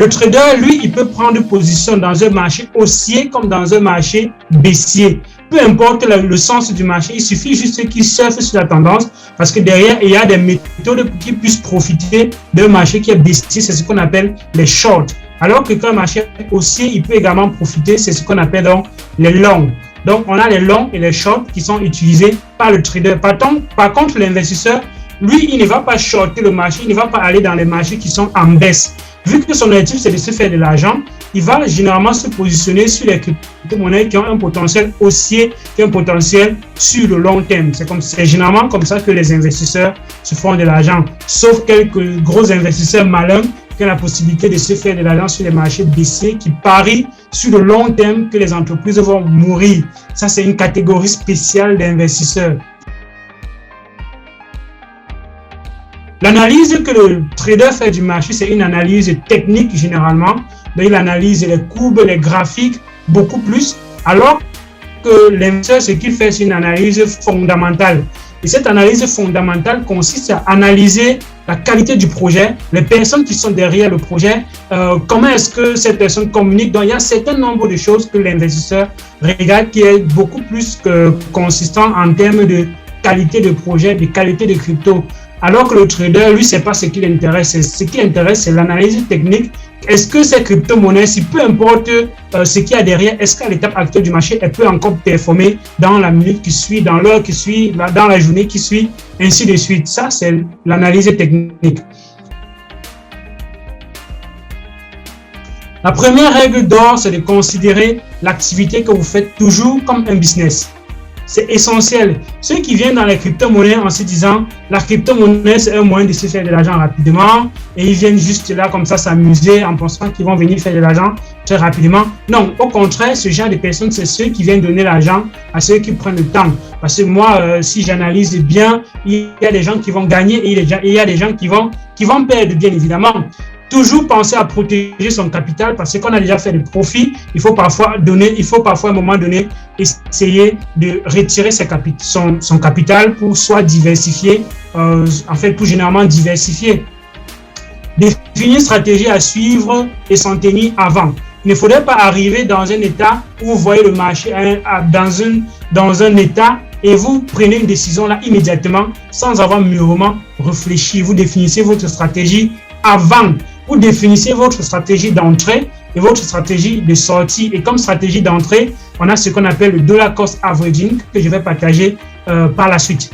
Le trader, lui, il peut prendre position dans un marché haussier comme dans un marché baissier. Peu importe le sens du marché, il suffit juste qu'il surfe sur la tendance parce que derrière, il y a des méthodes qui puissent profiter d'un marché qui est baissier. C'est ce qu'on appelle les shorts. Alors que quand un marché est haussier, il peut également profiter, c'est ce qu'on appelle donc les longs. Donc, on a les longs et les shorts qui sont utilisés par le trader. Par contre, l'investisseur, lui, il ne va pas shorter le marché, il ne va pas aller dans les marchés qui sont en baisse. Vu que son objectif, c'est de se faire de l'argent, il va généralement se positionner sur les crypto-monnaies qui ont un potentiel haussier, qui ont un potentiel sur le long terme. C'est généralement comme ça que les investisseurs se font de l'argent. Sauf quelques gros investisseurs malins qui ont la possibilité de se faire de l'argent sur les marchés baissiers, qui parient sur le long terme que les entreprises vont mourir. Ça, c'est une catégorie spéciale d'investisseurs. L'analyse que le trader fait du marché, c'est une analyse technique généralement. Donc, il analyse les courbes, les graphiques, beaucoup plus. Alors que l'investisseur, ce qu'il fait, c'est une analyse fondamentale. Et cette analyse fondamentale consiste à analyser la qualité du projet, les personnes qui sont derrière le projet, comment est-ce que ces personnes communiquent. Donc, il y a un certain nombre de choses que l'investisseur regarde qui est beaucoup plus consistant en termes de qualité de projet, de qualité de crypto. Alors que le trader, lui, c'est pas ce qui l'intéresse. Ce qui l'intéresse, c'est l'analyse technique. Est-ce que ces crypto-monnaies, si peu importe ce qu'il y a derrière, est-ce qu'à l'étape actuelle du marché, elle peut encore performer dans la minute qui suit, dans l'heure qui suit, dans la journée qui suit, ainsi de suite. Ça, c'est l'analyse technique. La première règle d'or, c'est de considérer l'activité que vous faites toujours comme un business. C'est essentiel. Ceux qui viennent dans les crypto-monnaies en se disant la crypto-monnaie, c'est un moyen de se faire de l'argent rapidement et ils viennent juste là comme ça s'amuser en pensant qu'ils vont venir faire de l'argent très rapidement. Non, au contraire, ce genre de personnes, c'est ceux qui viennent donner l'argent à ceux qui prennent le temps. Parce que moi, si j'analyse bien, il y a des gens qui vont gagner et il y a des gens qui vont perdre, bien évidemment. Toujours penser à protéger son capital parce qu'on a déjà fait des profits. Il faut parfois à un moment donné essayer de retirer son capital pour soit diversifier, pour généralement diversifier. Définir une stratégie à suivre et s'en tenir avant. Il ne faudrait pas arriver dans un état où vous voyez le marché dans un état et vous prenez une décision là immédiatement sans avoir mûrement réfléchi. Vous définissez votre stratégie avant. Vous définissez votre stratégie d'entrée et votre stratégie de sortie. Et comme stratégie d'entrée, on a ce qu'on appelle le dollar cost averaging que je vais partager par la suite.